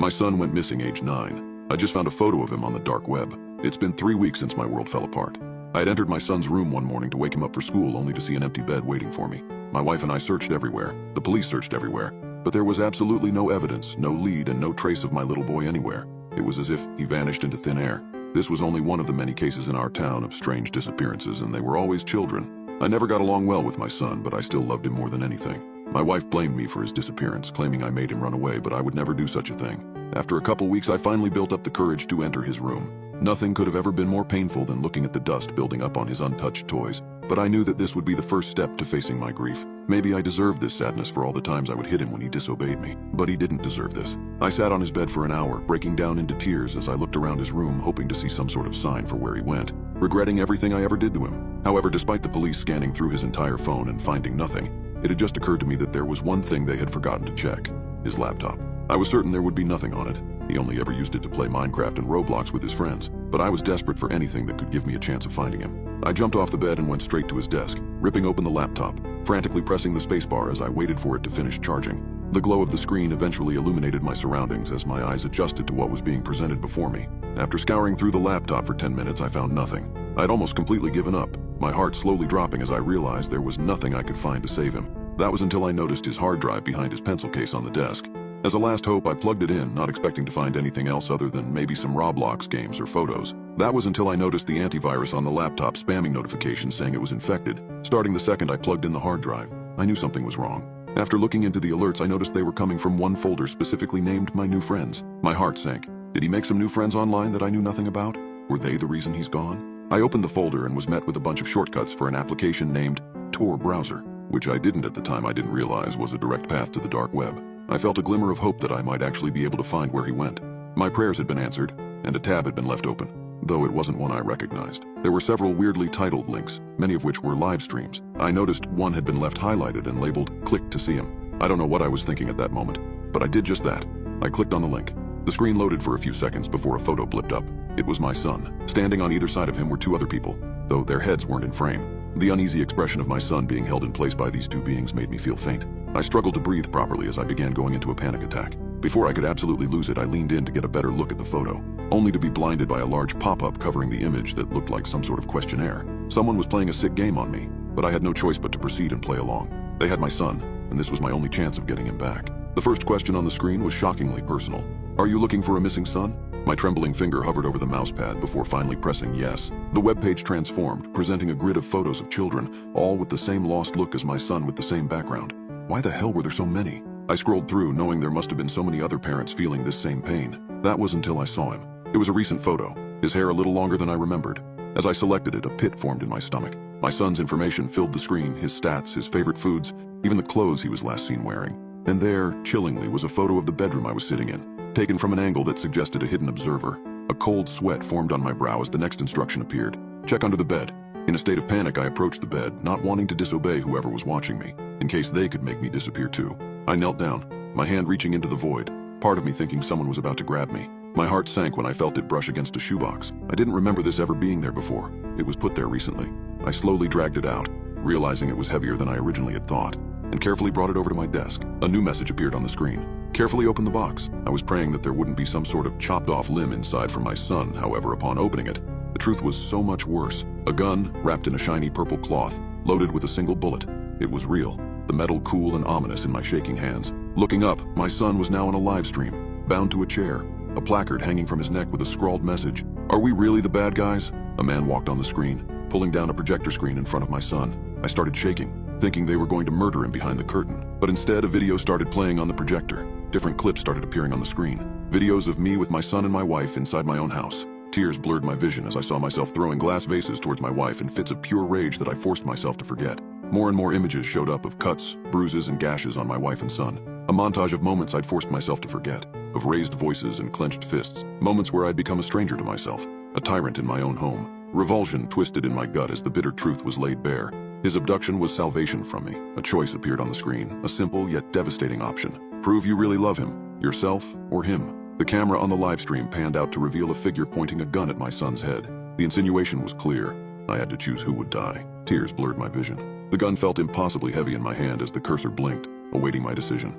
My son went missing age 9. I just found a photo of him on the dark web. It's been 3 weeks since my world fell apart. I had entered my son's room one morning to wake him up for school only to see an empty bed waiting for me. My wife and I searched everywhere. The police searched everywhere. But there was absolutely no evidence, no lead, and no trace of my little boy anywhere. It was as if he vanished into thin air. This was only one of the many cases in our town of strange disappearances, and they were always children. I never got along well with my son, but I still loved him more than anything. My wife blamed me for his disappearance, claiming I made him run away, but I would never do such a thing. After a couple weeks, I finally built up the courage to enter his room. Nothing could have ever been more painful than looking at the dust building up on his untouched toys, but I knew that this would be the first step to facing my grief. Maybe I deserved this sadness for all the times I would hit him when he disobeyed me, but he didn't deserve this. I sat on his bed for an hour, breaking down into tears as I looked around his room, hoping to see some sort of sign for where he went, regretting everything I ever did to him. However, despite the police scanning through his entire phone and finding nothing, it had just occurred to me that there was one thing they had forgotten to check: his laptop. I was certain there would be nothing on it. He only ever used it to play Minecraft and Roblox with his friends, but I was desperate for anything that could give me a chance of finding him. I jumped off the bed and went straight to his desk, ripping open the laptop, frantically pressing the spacebar as I waited for it to finish charging. The glow of the screen eventually illuminated my surroundings as my eyes adjusted to what was being presented before me. After scouring through the laptop for 10 minutes, I found nothing. I'd almost completely given up, my heart slowly dropping as I realized there was nothing I could find to save him. That was until I noticed his hard drive behind his pencil case on the desk. As a last hope, I plugged it in, not expecting to find anything else other than maybe some Roblox games or photos. That was until I noticed the antivirus on the laptop spamming notifications saying it was infected. Starting the second I plugged in the hard drive, I knew something was wrong. After looking into the alerts, I noticed they were coming from one folder specifically named My New Friends. My heart sank. Did he make some new friends online that I knew nothing about? Were they the reason he's gone? I opened the folder and was met with a bunch of shortcuts for an application named Tor Browser, which I didn't at the time. I didn't realize was a direct path to the dark web. I felt a glimmer of hope that I might actually be able to find where he went. My prayers had been answered, and a tab had been left open, though it wasn't one I recognized. There were several weirdly titled links, many of which were live streams. I noticed one had been left highlighted and labeled "Click to see him." I don't know what I was thinking at that moment, but I did just that. I clicked on the link. The screen loaded for a few seconds before a photo blipped up. It was my son. Standing on either side of him were two other people, though their heads weren't in frame. The uneasy expression of my son being held in place by these two beings made me feel faint. I struggled to breathe properly as I began going into a panic attack. Before I could absolutely lose it, I leaned in to get a better look at the photo, only to be blinded by a large pop-up covering the image that looked like some sort of questionnaire. Someone was playing a sick game on me, but I had no choice but to proceed and play along. They had my son, and this was my only chance of getting him back. The first question on the screen was shockingly personal. "Are you looking for a missing son?" My trembling finger hovered over the mousepad before finally pressing yes. The webpage transformed, presenting a grid of photos of children, all with the same lost look as my son with the same background. Why the hell were there so many? I scrolled through, knowing there must have been so many other parents feeling this same pain. That was until I saw him. It was a recent photo, his hair a little longer than I remembered. As I selected it, a pit formed in my stomach. My son's information filled the screen, his stats, his favorite foods, even the clothes he was last seen wearing. And there, chillingly, was a photo of the bedroom I was sitting in, taken from an angle that suggested a hidden observer. A cold sweat formed on my brow as the next instruction appeared: "Check under the bed." In a state of panic, I approached the bed, not wanting to disobey whoever was watching me, in case they could make me disappear too. I knelt down, my hand reaching into the void, part of me thinking someone was about to grab me. My heart sank when I felt it brush against a shoebox. I didn't remember this ever being there before. It was put there recently. I slowly dragged it out, realizing it was heavier than I originally had thought, and carefully brought it over to my desk. A new message appeared on the screen. Carefully opened the box. I was praying that there wouldn't be some sort of chopped-off limb inside for my son. However, upon opening it, the truth was so much worse. A gun, wrapped in a shiny purple cloth, loaded with a single bullet. It was real, the metal cool and ominous in my shaking hands. Looking up, my son was now on a live stream, bound to a chair, a placard hanging from his neck with a scrawled message: "Are we really the bad guys?" A man walked on the screen, pulling down a projector screen in front of my son. I started shaking, thinking they were going to murder him behind the curtain. But instead, a video started playing on the projector. Different clips started appearing on the screen. Videos of me with my son and my wife inside my own house. Tears blurred my vision as I saw myself throwing glass vases towards my wife in fits of pure rage that I forced myself to forget. More and more images showed up of cuts, bruises, and gashes on my wife and son. A montage of moments I'd forced myself to forget, of raised voices and clenched fists, moments where I'd become a stranger to myself, a tyrant in my own home. Revulsion twisted in my gut as the bitter truth was laid bare. His abduction was salvation from me. A choice appeared on the screen, a simple yet devastating option. Prove you really love him, yourself or him. The camera on the live stream panned out to reveal a figure pointing a gun at my son's head. The insinuation was clear. I had to choose who would die. Tears blurred my vision. The gun felt impossibly heavy in my hand as the cursor blinked, awaiting my decision.